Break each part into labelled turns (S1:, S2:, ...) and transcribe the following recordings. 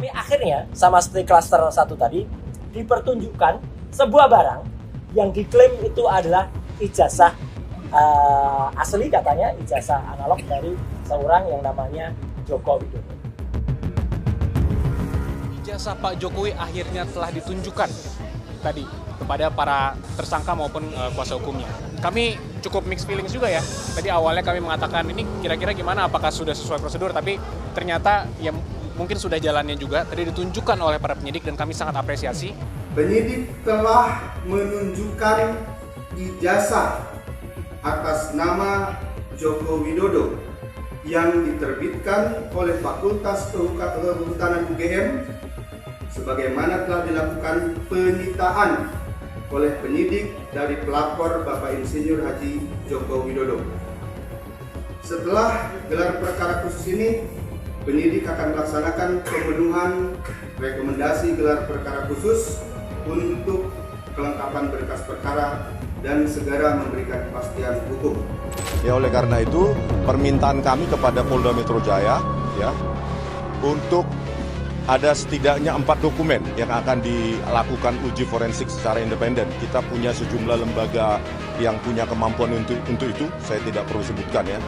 S1: Tapi akhirnya sama seperti klaster 1 tadi, dipertunjukkan sebuah barang yang diklaim itu adalah ijazah asli, katanya ijazah analog dari seorang yang namanya Joko Widodo.
S2: Ijazah Pak Jokowi akhirnya telah ditunjukkan tadi kepada para tersangka maupun kuasa hukumnya. Kami cukup mixed feelings juga ya. Tadi awalnya kami mengatakan ini kira-kira gimana, apakah sudah sesuai prosedur, tapi ternyata ya mungkin sudah jalannya juga. Tadi ditunjukkan oleh para penyidik dan kami sangat apresiasi.
S3: Penyidik telah menunjukkan ijazah atas nama Joko Widodo yang diterbitkan oleh Fakultas Kehutanan UGM sebagaimana telah dilakukan penyitaan oleh penyidik dari pelapor Bapak Insinyur Haji Joko Widodo. Setelah gelar perkara khusus ini, penyidik akan melaksanakan pemenuhan rekomendasi gelar perkara khusus untuk kelengkapan berkas perkara dan segera memberikan kepastian hukum.
S4: Ya, oleh karena itu permintaan kami kepada Polda Metro Jaya ya untuk ada setidaknya 4 dokumen yang akan dilakukan uji forensik secara independen. Kita punya sejumlah lembaga yang punya kemampuan untuk itu, saya tidak perlu sebutkan ya.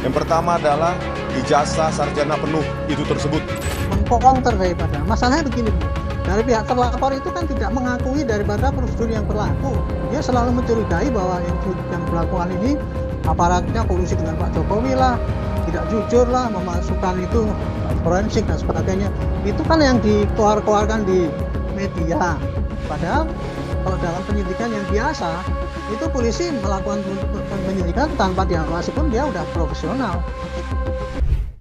S4: Yang pertama adalah ijazah sarjana penuh itu tersebut.
S5: Mengkonter daripada masalahnya begini, dari pihak terlapor itu kan tidak mengakui daripada prosedur yang berlaku. Dia selalu mencurigai bahwa yang berlakuan ini aparatnya kolusi dengan Pak Jokowi lah, tidak jujur lah, memasukkan itu forensik dan sebagainya. Itu kan yang dikeluarkan di media. Padahal kalau dalam penyidikan yang biasa, itu polisi melakukan penyidikan tanpa diawasi pun dia udah profesional.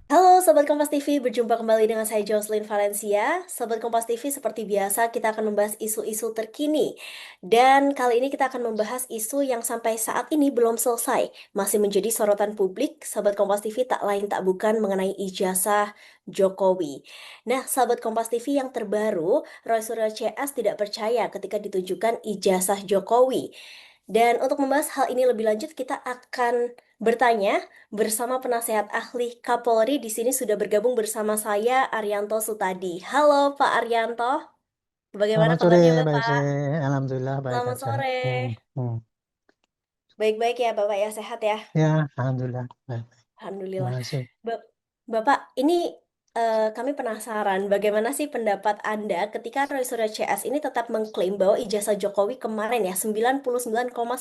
S6: Halo Sobat Kompas TV, berjumpa kembali dengan saya Jocelyn Valencia. Sobat Kompas TV, seperti biasa kita akan membahas isu-isu terkini. Dan kali ini kita akan membahas isu yang sampai saat ini belum selesai. Masih menjadi sorotan publik, Sobat Kompas TV tak lain tak bukan mengenai ijazah Jokowi. Nah, Sobat Kompas TV yang terbaru, Roy Suryo CS tidak percaya ketika ditunjukkan ijazah Jokowi. Dan untuk membahas hal ini lebih lanjut, kita akan bertanya bersama penasehat ahli Kapolri. Di sini sudah bergabung bersama saya, Arianto Sutadi. Halo Pak Arianto, bagaimana
S5: Selamat sore,
S6: kabarnya
S5: baik
S6: Bapak?
S5: saya. Alhamdulillah baik
S6: Selamat
S5: aja.
S6: sore.
S5: Hmm.
S6: Baik-baik ya Bapak ya, sehat ya?
S5: Ya, alhamdulillah baik. Terima
S6: Alhamdulillah.
S5: kasih.
S6: Bapak, ini kami penasaran bagaimana sih pendapat Anda ketika Roy Suryo CS ini tetap mengklaim bahwa ijazah Jokowi kemarin ya 99,99%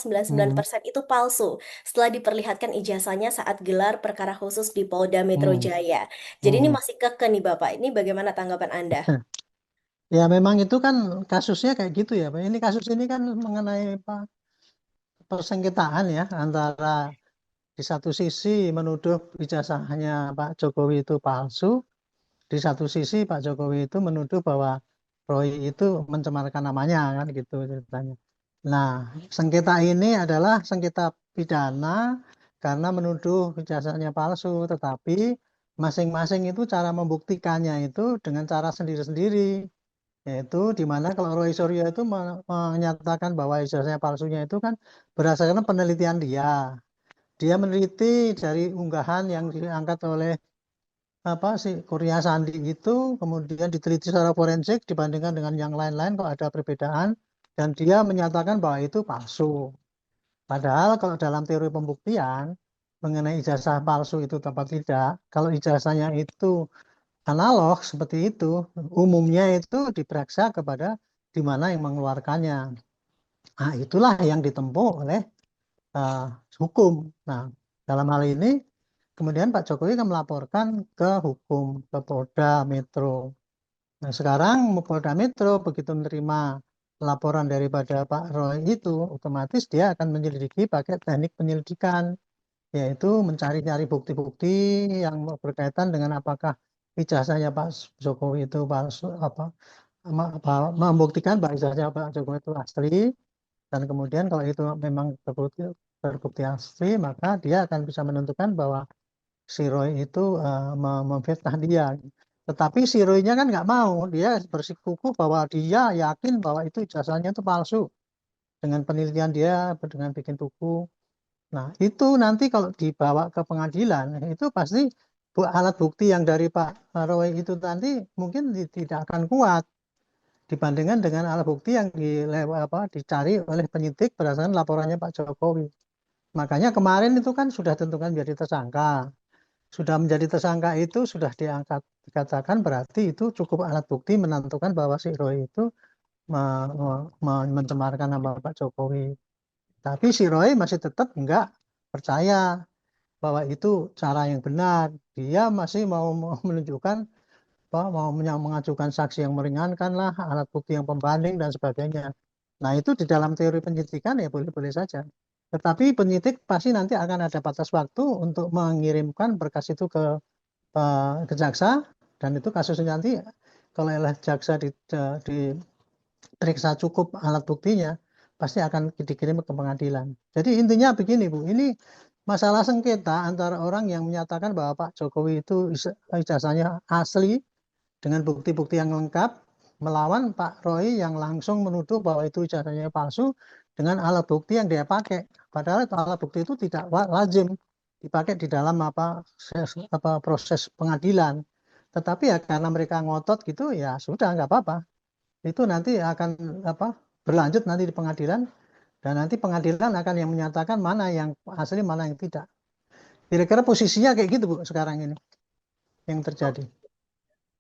S6: itu palsu setelah diperlihatkan ijazahnya saat gelar perkara khusus di Polda Metro
S5: Hmm.
S6: Jaya. Jadi ini
S5: Hmm.
S6: masih kekeh nih Bapak. Ini bagaimana tanggapan Anda?
S5: Ya memang itu kan kasusnya kayak gitu ya Pak. Ini kasus ini kan mengenai persengketaan ya antara di satu sisi menuduh ijazahnya Pak Jokowi itu palsu, di satu sisi Pak Jokowi itu menuduh bahwa Roy itu mencemarkan namanya kan gitu ceritanya. Nah, sengketa ini adalah sengketa pidana karena menuduh ijazahnya palsu, tetapi masing-masing itu cara membuktikannya itu dengan cara sendiri-sendiri. Yaitu di mana kalau Roy Suryo itu menyatakan bahwa ijazahnya palsunya itu kan berdasarkan penelitian dia. Dia meneliti dari unggahan yang diangkat oleh apa sih Kurnia Sandi itu, kemudian diteliti secara forensik dibandingkan dengan yang lain-lain kok ada perbedaan, dan dia menyatakan bahwa itu palsu. Padahal kalau dalam teori pembuktian mengenai ijazah palsu itu tepat tidak, kalau ijazahnya itu analog seperti itu, umumnya itu diperiksa kepada di mana yang mengeluarkannya. Nah, itulah yang ditempuh oleh uh, hukum. Nah, dalam hal ini kemudian Pak Jokowi akan melaporkan ke hukum, ke Polda Metro. Nah, sekarang Polda Metro begitu menerima laporan daripada Pak Roy itu, otomatis dia akan menyelidiki pakai teknik penyelidikan, yaitu mencari-cari bukti-bukti yang berkaitan dengan apakah ijazahnya Pak Jokowi itu palsu, membuktikan bahwa ijazahnya Pak Jokowi itu asli, dan kemudian kalau itu memang terbukti asli, maka dia akan bisa menentukan bahwa si Roy itu memfitnah dia. Tetapi si Roy-nya kan nggak mau, dia bersikukuh bahwa dia yakin bahwa itu ijazahnya itu palsu dengan penelitian dia, dengan bikin buku. Nah, itu nanti kalau dibawa ke pengadilan, itu pasti alat bukti yang dari Pak Roy itu nanti mungkin tidak akan kuat dibandingkan dengan alat bukti yang dicari oleh penyidik berdasarkan laporannya Pak Jokowi. Makanya kemarin itu kan sudah tentukan menjadi tersangka. Sudah menjadi tersangka itu sudah diangkat, dikatakan berarti itu cukup alat bukti menentukan bahwa si Roy itu mencemarkan nama Pak Jokowi. Tapi si Roy masih tetap enggak percaya bahwa itu cara yang benar. Dia masih mau menunjukkan mau mengajukan saksi yang meringankan lah, alat bukti yang pembanding dan sebagainya. Nah itu di dalam teori penyidikan ya boleh-boleh saja. Tetapi penyidik pasti nanti akan ada batas waktu untuk mengirimkan berkas itu ke jaksa, dan itu kasusnya nanti kalau jaksa diperiksa cukup alat buktinya, pasti akan dikirim ke pengadilan. Jadi intinya begini Bu, ini masalah sengketa antara orang yang menyatakan bahwa Pak Jokowi itu ijazahnya asli dengan bukti-bukti yang lengkap, melawan Pak Roy yang langsung menuduh bahwa itu ijazahnya palsu dengan alat bukti yang dia pakai. Padahal alat bukti itu tidak lazim dipakai di dalam proses pengadilan. Tetapi ya karena mereka ngotot gitu ya sudah nggak apa-apa. Itu nanti akan berlanjut nanti di pengadilan, dan nanti pengadilan akan yang menyatakan mana yang asli mana yang tidak. Kira-kira posisinya kayak gitu Bu sekarang ini yang terjadi.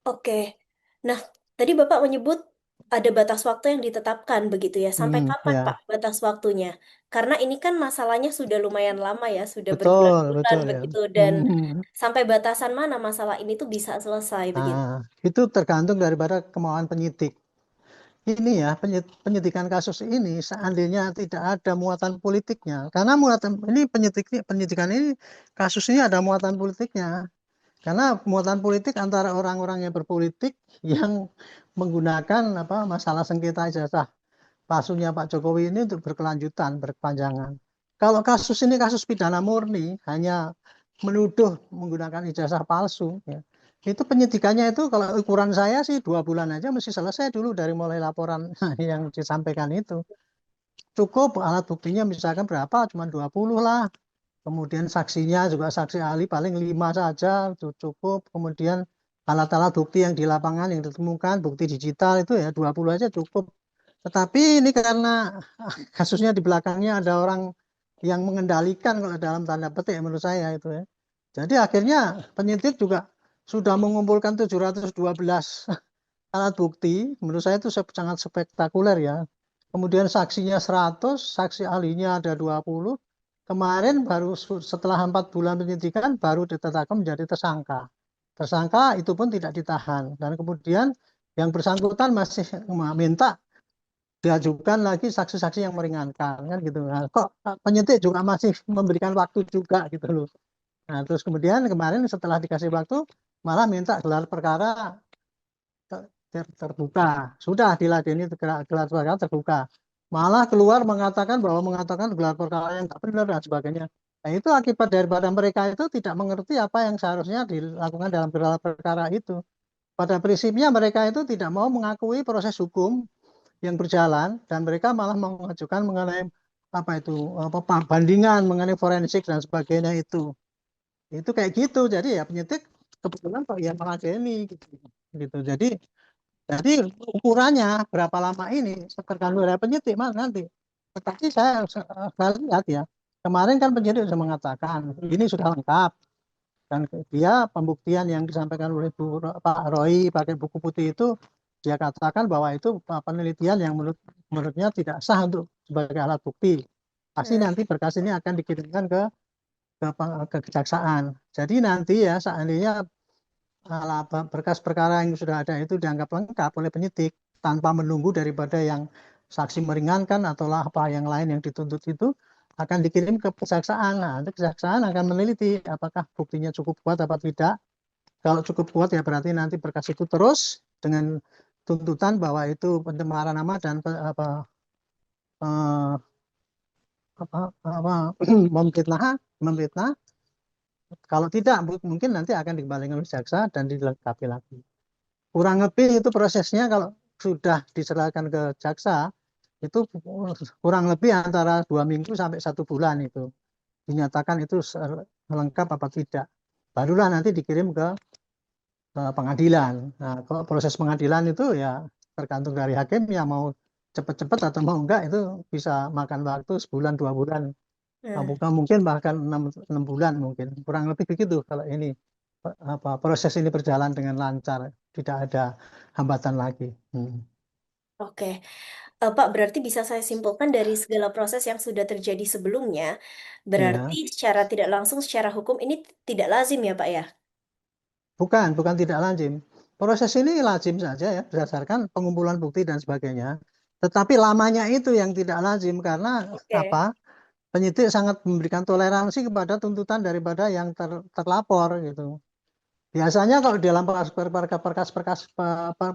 S6: Oke. Nah, tadi Bapak menyebut ada batas waktu yang ditetapkan begitu ya. Sampai kapan
S5: Ya,
S6: Pak batas waktunya? Karena ini kan masalahnya sudah lumayan lama ya, sudah
S5: betul,
S6: berbulan-bulan
S5: betul ya.
S6: begitu. Dan sampai batasan mana masalah ini tuh bisa selesai begitu.
S5: Nah, itu tergantung daripada kemauan penyidik. Ini ya, penyidikan kasus ini seandainya tidak ada muatan politiknya, karena penyidikan ini kasus ini ada muatan politiknya. Karena muatan politik antara orang-orang yang berpolitik yang menggunakan masalah sengketa ijazah palsunya Pak Jokowi ini untuk berkelanjutan, berkepanjangan. Kalau kasus ini kasus pidana murni, hanya menuduh menggunakan ijazah palsu, ya, itu penyidikannya itu kalau ukuran saya sih 2 bulan aja mesti selesai dulu dari mulai laporan yang disampaikan itu. Cukup alat buktinya misalkan berapa, cuma 20 lah. Kemudian saksinya juga saksi ahli paling 5 saja, itu cukup. Kemudian alat-alat bukti yang di lapangan yang ditemukan, bukti digital itu ya 20 aja cukup. Tetapi ini karena kasusnya di belakangnya ada orang yang mengendalikan kalau dalam tanda petik menurut saya itu ya. Jadi akhirnya penyidik juga sudah mengumpulkan 712 alat bukti, menurut saya itu sangat spektakuler ya. Kemudian saksinya 100, saksi ahlinya ada 20. Kemarin baru setelah 4 bulan penyidikan baru ditetapkan menjadi tersangka. Tersangka itu pun tidak ditahan, dan kemudian yang bersangkutan masih minta diajukan lagi saksi-saksi yang meringankan kan gitu. Nah, kok penyidik juga masih memberikan waktu juga gitu loh. Nah, terus kemudian kemarin setelah dikasih waktu malah minta gelar perkara terbuka. Sudah diladeni gelar perkara terbuka. Malah keluar mengatakan gelar perkara yang tak benar dan sebagainya. Nah, itu akibat daripada mereka itu tidak mengerti apa yang seharusnya dilakukan dalam gelar perkara itu. Pada prinsipnya mereka itu tidak mau mengakui proses hukum yang berjalan, dan mereka malah mengajukan mengenai bandingan mengenai forensik dan sebagainya itu kayak gitu. Jadi ya penyidik kebetulan kok ya meladeni gitu. Jadi ukurannya berapa lama ini tergantung dari penyidik Mas nanti. Tetapi saya lihat ya, kemarin kan penyidik sudah mengatakan ini sudah lengkap, dan dia pembuktian yang disampaikan oleh Pak Roy pakai buku putih itu, dia katakan bahwa itu penelitian yang menurutnya tidak sah untuk sebagai alat bukti. Pasti nanti berkas ini akan dikirimkan ke kejaksaan. Jadi nanti ya seandainya berkas perkara yang sudah ada itu dianggap lengkap oleh penyidik tanpa menunggu daripada yang saksi meringankan atau apa yang lain yang dituntut itu, akan dikirim ke kejaksaan. Nah, nanti kejaksaan akan meneliti apakah buktinya cukup kuat apa tidak. Kalau cukup kuat ya berarti nanti berkas itu terus dengan tuntutan bahwa itu pencemaran nama dan memfitnah. Kalau tidak mungkin nanti akan dikembalikan oleh jaksa dan dilengkapi lagi. Kurang lebih itu prosesnya kalau sudah diserahkan ke jaksa itu kurang lebih antara 2 minggu sampai 1 bulan itu dinyatakan itu lengkap apa tidak. barulah nanti dikirim ke pengadilan. Nah, kalau proses pengadilan itu ya tergantung dari hakim yang mau cepat-cepat atau mau enggak, itu bisa makan waktu sebulan 2 bulan. Nah,
S6: Nah,
S5: bukan mungkin bahkan 6 bulan mungkin. Kurang lebih begitu kalau ini proses ini berjalan dengan lancar, tidak ada hambatan lagi.
S6: oke. Pak, berarti bisa saya simpulkan dari segala proses yang sudah terjadi sebelumnya, berarti
S5: Ya,
S6: secara tidak langsung, secara hukum ini tidak lazim ya, Pak ya?
S5: bukan tidak lazim. Proses ini lazim saja ya berdasarkan pengumpulan bukti dan sebagainya. Tetapi lamanya itu yang tidak lazim karena
S6: Oke.
S5: apa? Penyidik sangat memberikan toleransi kepada tuntutan daripada yang terlapor gitu. Biasanya kalau dalam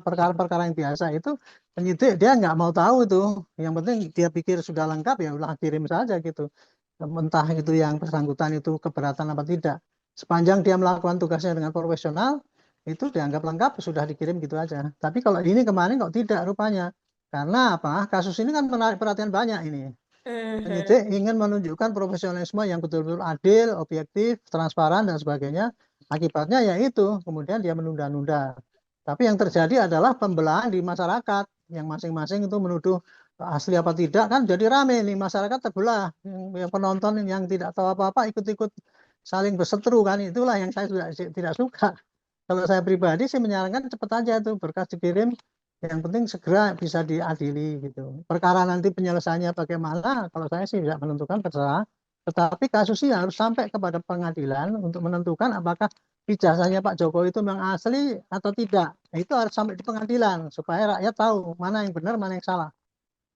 S5: perkara-perkara yang biasa itu penyidik dia nggak mau tahu itu. Yang penting dia pikir sudah lengkap ya ulah kirim saja gitu. Entah itu yang bersangkutan itu keberatan apa tidak. Sepanjang dia melakukan tugasnya dengan profesional itu dianggap lengkap sudah dikirim gitu aja. Tapi kalau ini kemarin kok tidak rupanya. Karena apa? Kasus ini kan menarik perhatian banyak ini.
S6: Mhm.
S5: Penyidik ingin menunjukkan profesionalisme yang betul-betul adil, objektif, transparan, dan sebagainya. Akibatnya yaitu kemudian dia menunda-nunda. Tapi yang terjadi adalah pembelahan di masyarakat, yang masing-masing itu menuduh asli apa tidak, kan jadi rame nih, masyarakat terbelah. Yang penonton yang tidak tahu apa-apa ikut-ikut saling berseteru kan, itulah yang saya tidak suka. Kalau saya pribadi sih menyarankan cepat aja itu berkas dikirim, yang penting segera bisa diadili gitu. Perkara nanti penyelesaiannya bagaimana, kalau saya sih tidak menentukan terserah. Tetapi kasusnya harus sampai kepada pengadilan untuk menentukan apakah ijazahnya Pak Jokowi itu memang asli atau tidak. Nah, itu harus sampai di pengadilan supaya rakyat tahu mana yang benar, mana yang salah.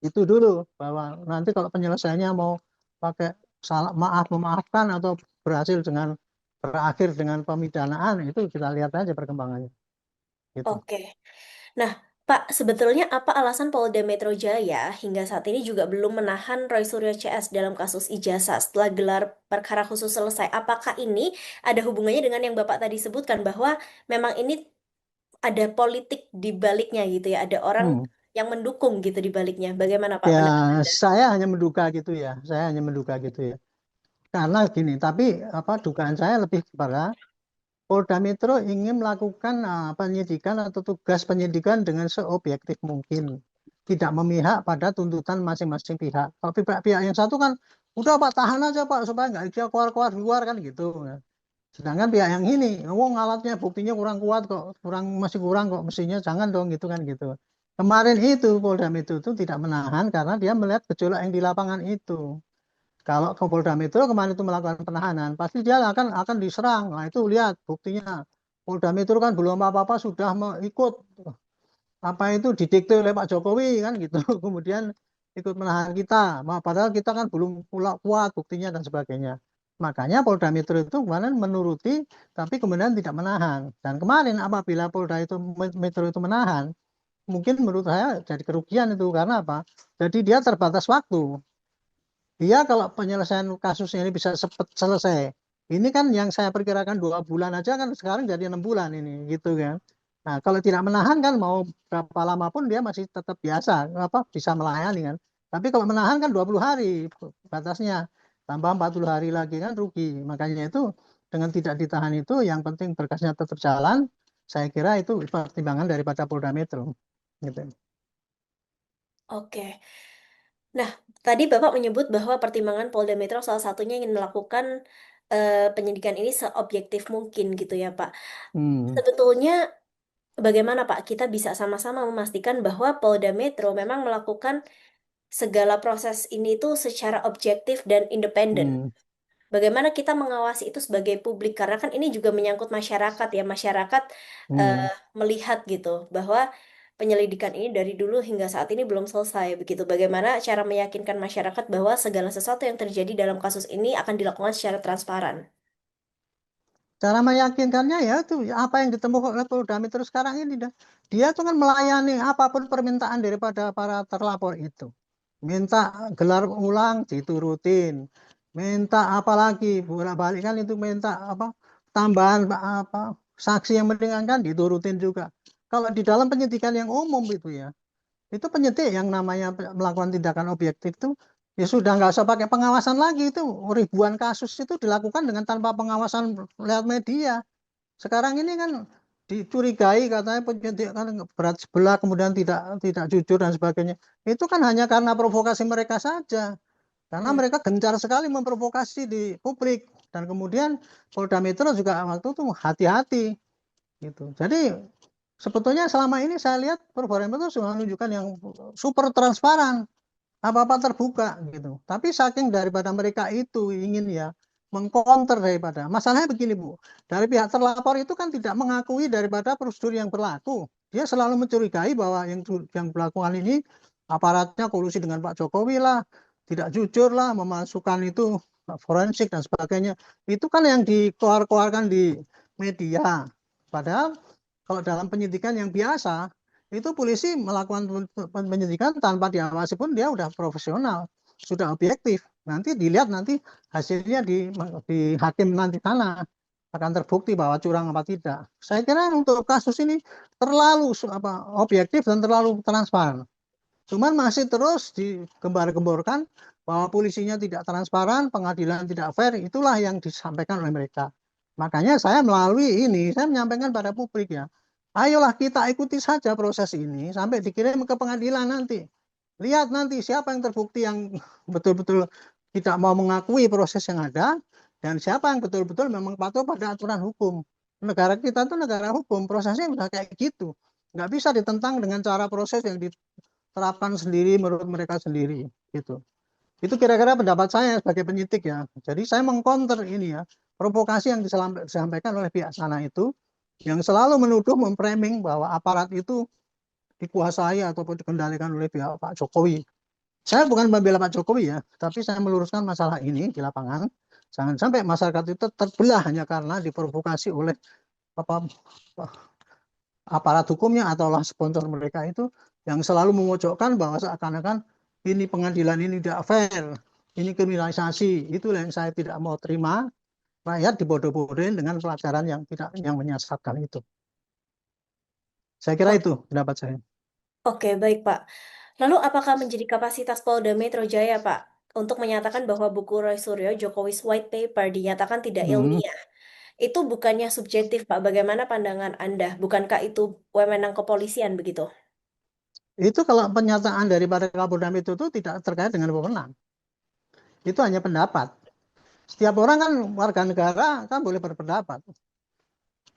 S5: Itu dulu bahwa nanti kalau penyelesaiannya mau pakai salah maaf memaafkan atau berhasil dengan berakhir dengan pemidanaan, itu kita lihat aja perkembangannya. Gitu.
S6: Oke. Nah, Pak, sebetulnya apa alasan Polda Metro Jaya hingga saat ini juga belum menahan Roy Suryo CS dalam kasus ijazah setelah gelar perkara khusus selesai? Apakah ini ada hubungannya dengan yang Bapak tadi sebutkan bahwa memang ini ada politik di baliknya gitu ya, ada orang
S5: Hmm.
S6: yang mendukung gitu di baliknya? Bagaimana Pak
S5: Ya,
S6: pendapat Anda?
S5: saya hanya menduga gitu ya. Saya hanya menduga gitu ya. Karena gini, tapi apa dugaan saya lebih kepada Polda Metro ingin melakukan penyidikan atau tugas penyidikan dengan seobjektif mungkin. Tidak memihak pada tuntutan masing-masing pihak. Kalau pihak yang satu kan, udah Pak tahan aja Pak supaya nggak dia keluar kan gitu. Sedangkan pihak yang ini, wong alatnya buktinya kurang kuat kok, masih kurang kok, mestinya jangan dong gitu kan gitu. Kemarin itu Polda Metro itu tidak menahan karena dia melihat gejolak yang di lapangan itu. Kalau ke Polda Metro kemarin itu melakukan penahanan, pasti dia akan diserang. Nah itu lihat buktinya. Polda Metro kan belum apa-apa sudah ikut apa itu didikte oleh Pak Jokowi kan gitu. Kemudian ikut menahan kita. Padahal kita kan belum pula kuat buktinya dan sebagainya. Makanya Polda Metro itu kemarin menuruti, tapi kemudian tidak menahan. Dan kemarin apabila Polda itu Metro itu menahan, mungkin menurut saya jadi kerugian itu karena apa? Jadi dia terbatas waktu. Dia kalau penyelesaian kasusnya ini bisa cepat selesai. Ini kan yang saya perkirakan 2 bulan aja kan sekarang jadi 6 bulan ini gitu kan. Nah kalau tidak menahan kan mau berapa lama pun dia masih tetap biasa apa bisa melayani kan. Tapi kalau menahan kan 20 hari batasnya. Tambah 40 hari lagi kan rugi. Makanya itu dengan tidak ditahan itu yang penting berkasnya tetap jalan. Saya kira itu pertimbangan daripada Polda Metro. Gitu.
S6: Oke. Nah, tadi Bapak menyebut bahwa pertimbangan Polda Metro salah satunya ingin melakukan penyidikan ini seobjektif mungkin gitu ya, Pak.
S5: Hmm,
S6: Sebetulnya bagaimana Pak kita bisa sama-sama memastikan bahwa Polda Metro memang melakukan segala proses ini tuh secara objektif dan independen?
S5: hmm,
S6: Bagaimana kita mengawasi itu sebagai publik? Karena kan ini juga menyangkut masyarakat ya. Masyarakat
S5: hmm.
S6: melihat gitu bahwa penyelidikan ini dari dulu hingga saat ini belum selesai begitu. Bagaimana cara meyakinkan masyarakat bahwa segala sesuatu yang terjadi dalam kasus ini akan dilakukan secara transparan?
S5: Cara meyakinkannya ya itu apa yang ditemukan oleh Polda Metro sekarang ini dah. Dia tuh kan melayani apapun permintaan daripada para terlapor itu. Minta gelar ulang diturutin. Minta apa lagi bolak-balik kan itu minta apa tambahan apa saksi yang meringankan diturutin juga. Kalau di dalam penyidikan yang umum itu ya, itu penyidik yang namanya melakukan tindakan objektif itu Ya sudah nggak usah pakai pengawasan lagi, itu ribuan kasus itu dilakukan dengan tanpa pengawasan lewat media. Sekarang ini kan dicurigai katanya penyidik kan berat sebelah kemudian tidak jujur dan sebagainya. Itu kan hanya karena provokasi mereka saja. Karena
S6: Hmm.
S5: mereka gencar sekali memprovokasi di publik dan kemudian Polda Metro juga waktu itu hati-hati gitu. Jadi sebetulnya selama ini saya lihat Polda Metro sudah menunjukkan yang super transparan, apa-apa terbuka gitu. Tapi saking daripada mereka itu ingin ya mengcounter daripada masalahnya begini Bu, dari pihak terlapor itu kan tidak mengakui daripada prosedur yang berlaku. Dia selalu mencurigai bahwa yang berlakukan ini aparatnya kolusi dengan Pak Jokowi lah, tidak jujur lah, memasukkan itu forensik dan sebagainya. Itu kan yang dikeluarkan di media. Padahal kalau dalam penyidikan yang biasa itu polisi melakukan penyidikan tanpa diawasi pun dia udah profesional, sudah objektif. Nanti dilihat nanti hasilnya di hakim nanti sana akan terbukti bahwa curang apa tidak. Saya kira untuk kasus ini terlalu objektif dan terlalu transparan. Cuman masih terus digembar-gemborkan bahwa polisinya tidak transparan, pengadilan tidak fair, itulah yang disampaikan oleh mereka. Makanya saya melalui ini, saya menyampaikan pada publik ya, ayolah kita ikuti saja proses ini sampai dikirim ke pengadilan nanti. Lihat nanti siapa yang terbukti yang betul-betul tidak mau mengakui proses yang ada, dan siapa yang betul-betul memang patuh pada aturan hukum. Negara kita itu negara hukum, prosesnya udah kayak gitu. Nggak bisa ditentang dengan cara proses yang terapkan sendiri menurut mereka sendiri gitu. Itu kira-kira pendapat saya sebagai penyidik ya. Jadi saya mengcounter ini ya, provokasi yang disampaikan oleh pihak sana itu yang selalu menuduh memframing bahwa aparat itu dikuasai ataupun dikendalikan oleh pihak Pak Jokowi. Saya bukan membela Pak Jokowi ya, tapi saya meluruskan masalah ini di lapangan. Jangan sampai masyarakat itu terbelah hanya karena diprovokasi oleh apa aparat hukumnya atau sponsor mereka itu yang selalu memojokkan bahwa seakan-akan ini pengadilan ini tidak fair, ini kriminalisasi. Itulah yang saya tidak mau terima, rakyat dibodoh-bodohin dengan pelajaran yang menyesatkan itu. Saya kira itu pendapat saya.
S6: Oke, baik Pak. Lalu apakah menjadi kapasitas Polda Metro Jaya, Pak, untuk menyatakan bahwa buku Roy Suryo, Jokowi's White Paper, dinyatakan tidak
S5: Hmm.
S6: ilmiah? Itu bukannya subjektif, Pak. Bagaimana pandangan Anda? Bukankah itu wewenang kepolisian begitu?
S5: Itu kalau pernyataan daripada Kapolda Metro itu tidak terkait dengan wewenang. Itu hanya pendapat. Setiap orang kan warga negara kan boleh berpendapat.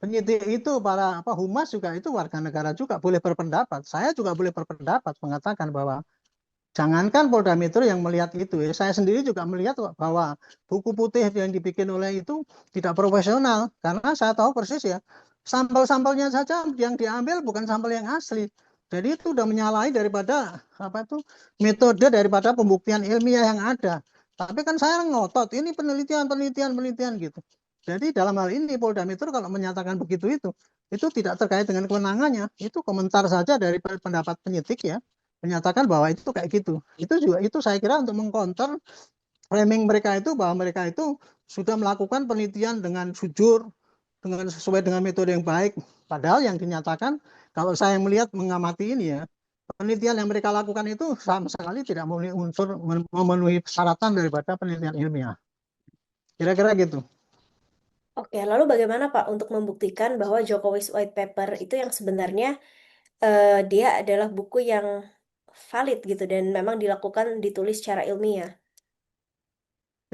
S5: Penyidik itu para humas juga itu warga negara juga boleh berpendapat. Saya juga boleh berpendapat mengatakan bahwa jangankan Polda Metro yang melihat itu, ya, saya sendiri juga melihat bahwa buku putih yang dibikin oleh itu tidak profesional karena saya tahu persis ya sampel-sampelnya saja yang diambil bukan sampel yang asli. Jadi itu sudah menyalahi daripada metode daripada pembuktian ilmiah yang ada. Tapi kan saya ngotot ini penelitian gitu. Jadi dalam hal ini Polda Metro kalau menyatakan begitu itu tidak terkait dengan kewenangannya, itu komentar saja dari pendapat penyidik ya menyatakan bahwa itu kayak gitu. Itu juga itu saya kira untuk mengcounter framing mereka itu bahwa mereka itu sudah melakukan penelitian dengan jujur, dengan sesuai dengan metode yang baik. Padahal yang dinyatakan kalau saya melihat mengamati ini ya, penelitian yang mereka lakukan itu sama sekali tidak memenuhi unsur memenuhi persyaratan daripada penelitian ilmiah. Kira-kira gitu.
S6: Oke, lalu bagaimana Pak untuk membuktikan bahwa Jokowi's White Paper itu yang sebenarnya dia adalah buku yang valid gitu dan memang ditulis secara ilmiah?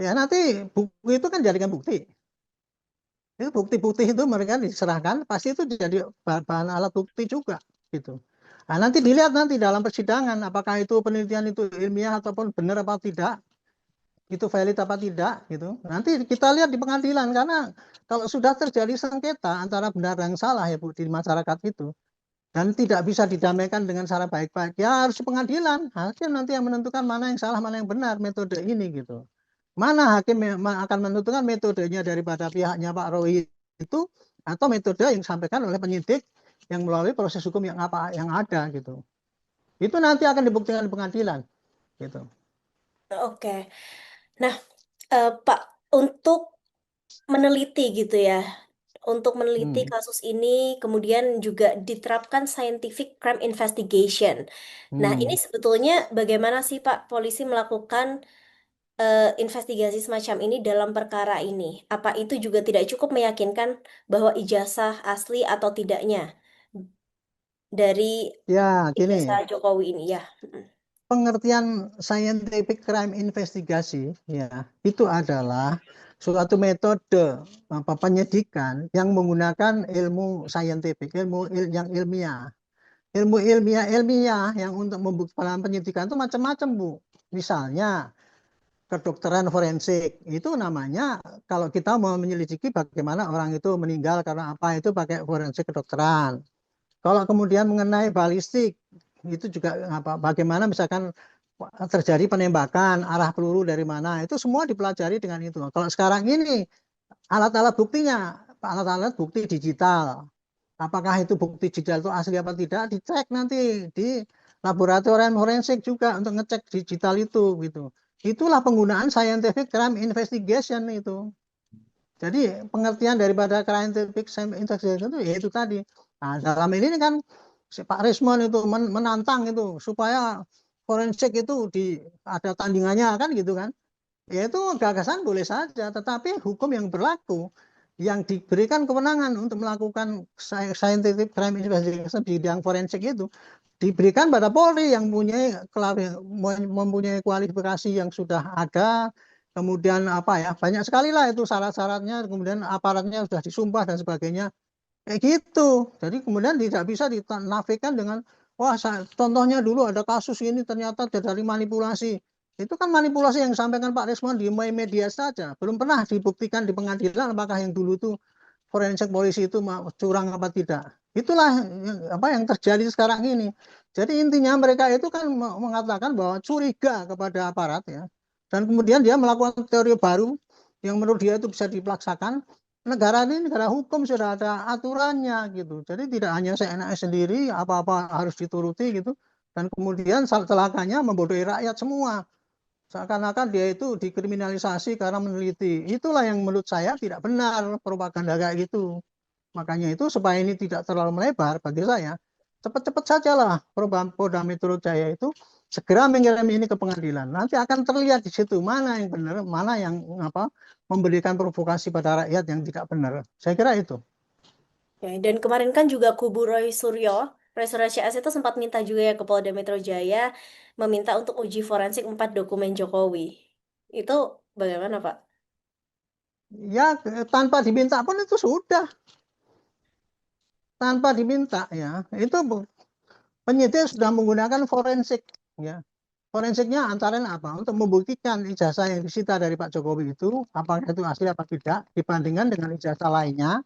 S5: Ya nanti buku itu kan jadikan bukti. Itu bukti-bukti itu mereka diserahkan, pasti itu jadi bahan alat bukti juga gitu. Nah, nanti dilihat nanti dalam persidangan apakah itu penelitian itu ilmiah ataupun benar apa tidak, itu valid apa tidak gitu. Nanti kita lihat di pengadilan karena kalau sudah terjadi sengketa antara benar dan salah ya Bu di masyarakat itu dan tidak bisa didamaikan dengan cara baik-baik, ya harus di pengadilan. Hakim nanti yang menentukan mana yang salah, mana yang benar metode ini gitu. Mana hakim akan menentukan metodenya daripada pihaknya Pak Roy itu atau metode yang disampaikan oleh penyidik yang melalui proses hukum yang ada gitu. Itu nanti akan dibuktikan di pengadilan gitu.
S6: Oke. Nah, Pak, untuk meneliti gitu ya, untuk meneliti
S5: Hmm.
S6: kasus ini, kemudian juga diterapkan scientific crime investigation. Nah, ini
S5: Hmm.
S6: sebetulnya bagaimana sih Pak polisi melakukan investigasi semacam ini dalam perkara ini? Apa itu juga tidak cukup meyakinkan bahwa ijazah asli atau tidaknya dari
S5: Ya,
S6: ijazah
S5: gini,
S6: Jokowi ini ya? Mm.
S5: pengertian scientific crime investigasi ya itu adalah suatu metode penyidikan yang menggunakan ilmu saintifik, yang ilmiah. Ilmu ilmiah yang untuk membuktikan penyidikan itu macam-macam, Bu. Misalnya kedokteran forensik itu namanya, kalau kita mau menyelidiki bagaimana orang itu meninggal karena apa, itu pakai forensik kedokteran. Kalau kemudian mengenai balistik, itu juga apa, bagaimana misalkan terjadi penembakan, arah peluru dari mana, itu semua dipelajari dengan itu. Kalau sekarang ini alat-alat buktinya, alat-alat bukti digital, apakah itu bukti digital itu asli apa tidak, dicek nanti di laboratorium forensik juga untuk ngecek digital itu gitu. Itulah penggunaan scientific crime investigation itu. Jadi pengertian daripada scientific crime investigation itu yaitu tadi. Nah, dalam ini kan si Pak Rismon itu menantang itu supaya forensik itu ada tandingannya kan gitu kan. Ya itu gagasan boleh saja, tetapi hukum yang berlaku yang diberikan kewenangan untuk melakukan scientific crime investigation di bidang forensik itu diberikan pada Polri yang mempunyai kualifikasi yang sudah ada, kemudian apa ya, banyak sekali lah itu syarat-syaratnya, kemudian aparatnya sudah disumpah dan sebagainya, kayak gitu. Jadi kemudian tidak bisa dinafikan dengan wah contohnya dulu ada kasus ini ternyata dari manipulasi. Itu kan manipulasi yang disampaikan Pak Rismon di media saja, belum pernah dibuktikan di pengadilan apakah yang dulu itu forensik polisi itu curang apa tidak. Itulah apa yang terjadi sekarang ini. Jadi intinya mereka itu kan mengatakan bahwa curiga kepada aparat ya. Dan kemudian dia melakukan teori baru yang menurut dia itu bisa dipelaksakan. Negara ini negara hukum, sudah ada aturannya gitu. Jadi tidak hanya seenaknya sendiri, apa-apa harus dituruti gitu. Dan kemudian celakanya membodohi rakyat semua. Seakan-akan dia itu dikriminalisasi karena meneliti. Itulah yang menurut saya tidak benar, propaganda kayak gitu. Makanya itu supaya ini tidak terlalu melebar bagi saya, cepat-cepat sajalah Polda Metro Jaya itu segera mengirim ini ke pengadilan. Nanti akan terlihat di situ mana yang benar, mana yang apa memberikan provokasi pada rakyat yang tidak benar. Saya kira itu.
S6: Ya, dan kemarin kan juga kubu Roy Suryo CS itu sempat minta juga ya ke Polda Metro Jaya meminta untuk uji forensik 4 dokumen Jokowi. Itu bagaimana, Pak?
S5: Ya tanpa diminta pun itu sudah, tanpa diminta ya. Itu penyidik sudah menggunakan forensik ya. Forensiknya antara lain apa? Untuk membuktikan ijazah yang disita dari Pak Jokowi itu apakah itu asli apa tidak dibandingkan dengan ijazah lainnya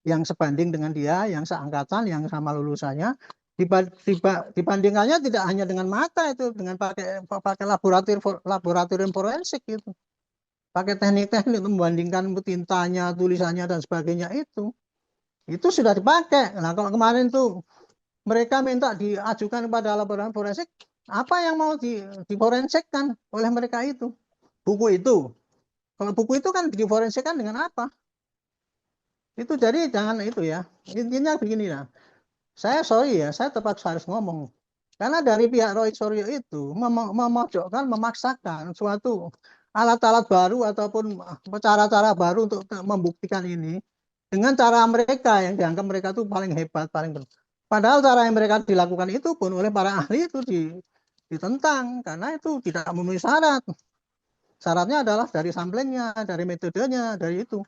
S5: yang sebanding dengan dia, yang seangkatan, yang sama lulusannya. Dibandingkannya tidak hanya dengan mata itu, dengan pakai laboratorium forensik itu, pakai teknik-teknik untuk membandingkan tintanya, tulisannya dan sebagainya itu sudah dipakai. Nah kalau kemarin tuh mereka minta diajukan kepada laboratorium forensik, apa yang mau diforensikkan oleh mereka itu? Buku itu. Kalau buku itu kan diforensikkan dengan apa? Itu jadi jangan itu ya. Intinya begini lah. Saya sorry ya, saya tetap harus ngomong. Karena dari pihak Roy Suryo itu memojokkan, memaksakan suatu alat-alat baru ataupun cara-cara baru untuk membuktikan ini dengan cara mereka yang dianggap mereka itu paling hebat, paling benar. Padahal cara yang mereka dilakukan itu pun oleh para ahli itu ditentang karena itu tidak memenuhi syarat. Syaratnya adalah dari samplingnya, dari metodenya, dari itu.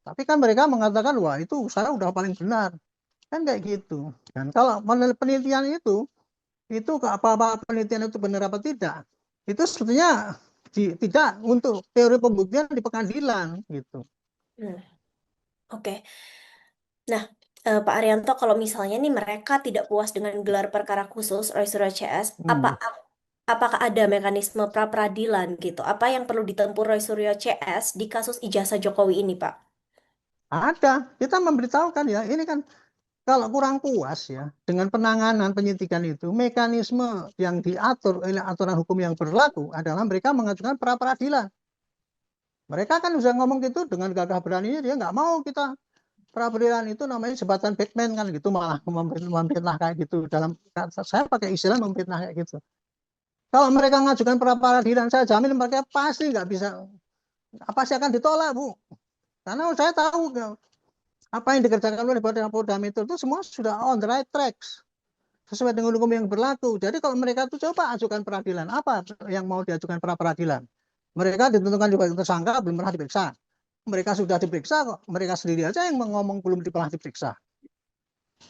S5: Tapi kan mereka mengatakan wah itu saya udah paling benar. Kan kayak gitu. Dan kalau penelitian itu apa-apa penelitian itu benar apa tidak, itu sebetulnya tidak untuk teori pembuktian di pengadilan gitu.
S6: Hmm, oke. Nah, Pak Arianto, kalau misalnya nih mereka tidak puas dengan gelar perkara khusus Roy Suryo CS, apakah ada mekanisme pra peradilan gitu? Apa yang perlu ditempuh Roy Suryo CS di kasus ijazah Jokowi ini, Pak?
S5: Ada, kita memberitahukan ya, ini kan kalau kurang puas ya dengan penanganan penyidikan itu, mekanisme yang diatur oleh aturan hukum yang berlaku adalah mereka mengajukan pra peradilan. Mereka kan bisa ngomong gitu dengan gagah beraninya, dia nggak mau kita pra peradilan, itu namanya jembatan Batman kan gitu, malah memfitnah kayak gitu. Dalam saya pakai istilah memfitnah kayak gitu. Kalau mereka mengajukan pra peradilan, saya jamin mereka pasti nggak bisa, pasti akan ditolak, Bu. Karena saya tahu apa yang dikerjakan oleh Polda Metro itu semua sudah on the right tracks sesuai dengan hukum yang berlaku. Jadi kalau mereka itu coba ajukan peradilan, apa yang mau diajukan pra peradilan? Mereka ditentukan sebagai tersangka belum pernah diperiksa. Mereka sudah diperiksa kok, mereka sendiri aja yang ngomong belum pernah diperiksa.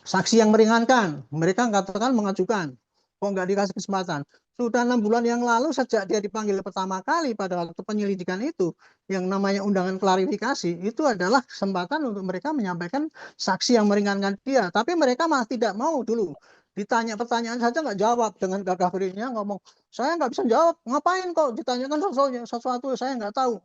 S5: Saksi yang meringankan, mereka katakan mengajukan, kok nggak dikasih kesempatan. Sudah 6 bulan yang lalu sejak dia dipanggil pertama kali pada waktu penyelidikan itu, yang namanya undangan klarifikasi, itu adalah kesempatan untuk mereka menyampaikan saksi yang meringankan dia. Tapi mereka malah tidak mau dulu. Ditanya pertanyaan saja nggak jawab, dengan gagah beraninya ngomong, saya nggak bisa jawab, ngapain kok ditanyakan sesuatu saya nggak tahu.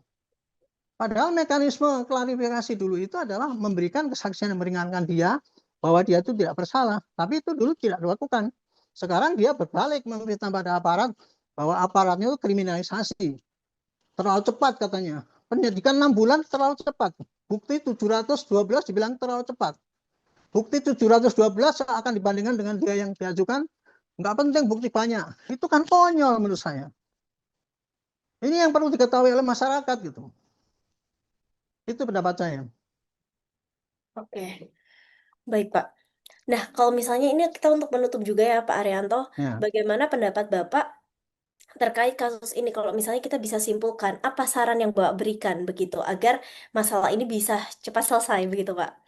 S5: Padahal mekanisme klarifikasi dulu itu adalah memberikan kesaksian yang meringankan dia, bahwa dia itu tidak bersalah. Tapi itu dulu tidak dilakukan. Sekarang dia berbalik meminta pada aparat, bahwa aparatnya itu kriminalisasi. Terlalu cepat katanya. Penyidikan 6 bulan terlalu cepat. Bukti 712 dibilang terlalu cepat. Bukti 712 akan dibandingkan dengan dia yang diajukan, nggak penting bukti banyak. Itu kan konyol menurut saya. Ini yang perlu diketahui oleh masyarakat gitu. Itu pendapat saya.
S6: Oke, baik Pak. Nah, kalau misalnya ini kita untuk menutup juga ya Pak Arianto,
S5: Ya.
S6: bagaimana pendapat Bapak terkait kasus ini? Kalau misalnya kita bisa simpulkan, apa saran yang Bapak berikan begitu agar masalah ini bisa cepat selesai begitu Pak?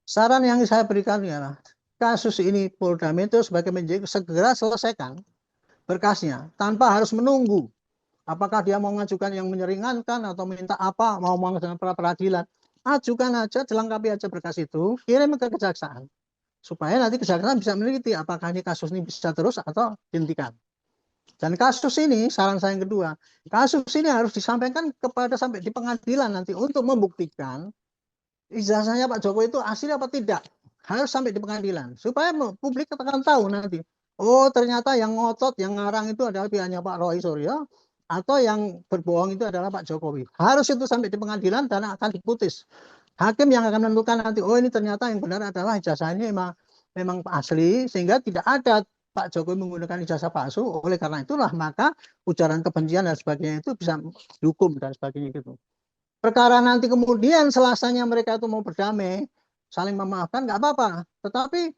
S5: Saran yang saya berikan ialah kasus ini Polda Metro sebagai menjadi segera selesaikan berkasnya tanpa harus menunggu apakah dia mau mengajukan yang menyeringankan atau minta apa, mau mengajukan pra peradilan. Ajukan aja, dilengkapi aja berkas itu, kirim ke kejaksaan supaya nanti kejaksaan bisa meneliti apakah ini kasus ini bisa terus atau dihentikan. Dan kasus ini, saran saya yang kedua, kasus ini harus disampaikan kepada sampai di pengadilan nanti untuk membuktikan ijazahnya Pak Jokowi itu asli apa tidak. Harus sampai di pengadilan supaya publik akan tahu nanti. Oh, ternyata yang ngotot, yang ngarang itu adalah pihaknya Pak Roy Suryo, atau yang berbohong itu adalah Pak Jokowi. Harus itu sampai di pengadilan dan akan diputus. Hakim yang akan menentukan nanti, oh ini ternyata yang benar adalah ijazah ini memang asli, sehingga tidak ada Pak Jokowi menggunakan ijazah palsu. Oleh karena itulah maka ujaran kebencian dan sebagainya itu bisa dihukum dan sebagainya gitu. Perkara nanti kemudian selasanya mereka itu mau berdamai, saling memaafkan, nggak apa-apa. Tetapi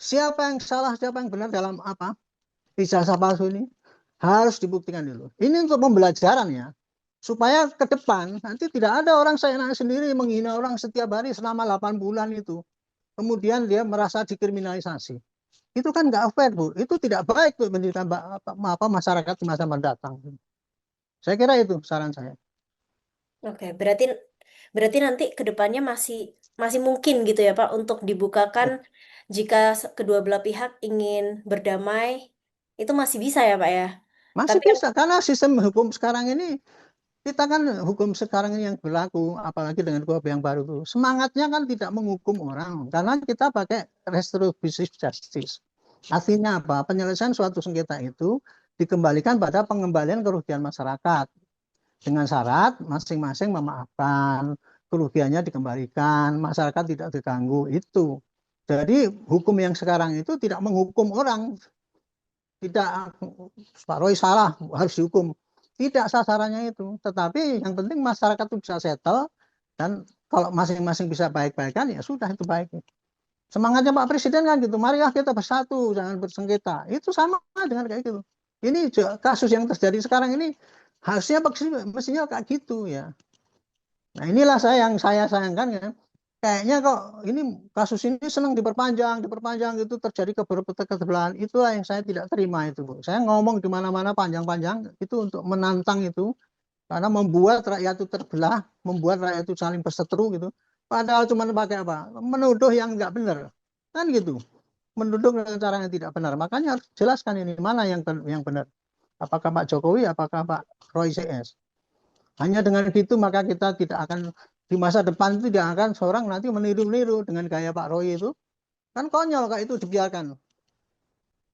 S5: siapa yang salah, siapa yang benar dalam apa ijazah palsu ini harus dibuktikan dulu. Ini untuk pembelajaran ya, supaya ke depan nanti tidak ada orang seenaknya sendiri menghina orang setiap hari selama 8 bulan itu. Kemudian dia merasa dikriminalisasi. Itu kan nggak fair, Bu. Itu tidak baik untuk pendidikan masyarakat di masa mendatang. Saya kira itu saran saya.
S6: Oke, berarti nanti ke depannya masih mungkin gitu ya Pak untuk dibukakan jika kedua belah pihak ingin berdamai, itu masih bisa ya Pak ya.
S5: Masih
S6: Tapi
S5: bisa, karena sistem hukum sekarang ini, kita kan hukum sekarang ini yang berlaku, apalagi dengan KUHP yang baru itu, semangatnya kan tidak menghukum orang, karena kita pakai restoratif justice. Artinya apa? Penyelesaian suatu sengketa itu dikembalikan pada pengembalian kerugian masyarakat. Dengan syarat masing-masing memaafkan, kerugiannya dikembalikan, masyarakat tidak terganggu, itu. Jadi hukum yang sekarang itu tidak menghukum orang, tidak Pak Roy salah harus dihukum, tidak sasarannya itu. Tetapi yang penting masyarakat itu bisa settle, dan kalau masing-masing bisa baik-baikan ya sudah, itu baik. Semangatnya Pak Presiden kan gitu, marilah kita bersatu, jangan bersengketa. Itu sama dengan kayak gitu. Ini kasus yang terjadi sekarang ini harusnya mestinya kayak gitu ya. Nah inilah yang saya sayangkan ya. Kayaknya kok ini kasus ini senang diperpanjang itu terjadi keterbelahan. Itulah yang saya tidak terima itu, Bu. Saya ngomong di mana-mana panjang-panjang itu untuk menantang itu, karena membuat rakyat itu terbelah, membuat rakyat itu saling berseteru gitu. Padahal cuma pakai apa? Menuduh yang nggak benar. Kan gitu. Menuduh dengan cara yang tidak benar. Makanya harus jelaskan ini mana yang benar. Apakah Pak Jokowi, apakah Pak Roy CS. Hanya dengan gitu maka kita tidak akan, di masa depan itu tidak akan seorang nanti meniru-niru dengan gaya Pak Roy itu. Kan konyol kayak itu dibiarkan.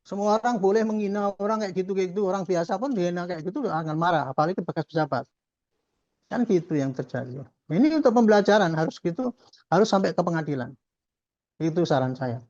S5: Semua orang boleh menghina orang kayak gitu, orang biasa pun dihina kayak gitu akan marah, apalagi bekas pejabat. Kan gitu yang terjadi. Ini untuk pembelajaran, harus gitu, harus sampai ke pengadilan. Itu saran saya.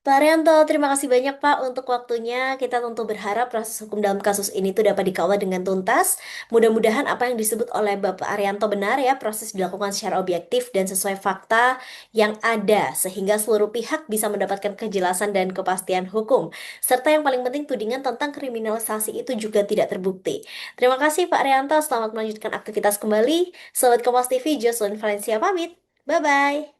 S6: Pak Arianto, terima kasih banyak Pak untuk waktunya. Kita tentu berharap proses hukum dalam kasus ini tuh dapat dikawal dengan tuntas. Mudah-mudahan apa yang disebut oleh Bapak Arianto benar ya, proses dilakukan secara objektif dan sesuai fakta yang ada, sehingga seluruh pihak bisa mendapatkan kejelasan dan kepastian hukum. Serta yang paling penting tudingan tentang kriminalisasi itu juga tidak terbukti. Terima kasih Pak Arianto, selamat melanjutkan aktivitas kembali. Sobat Kompas TV, Jocelyn Valencia pamit. Bye-bye.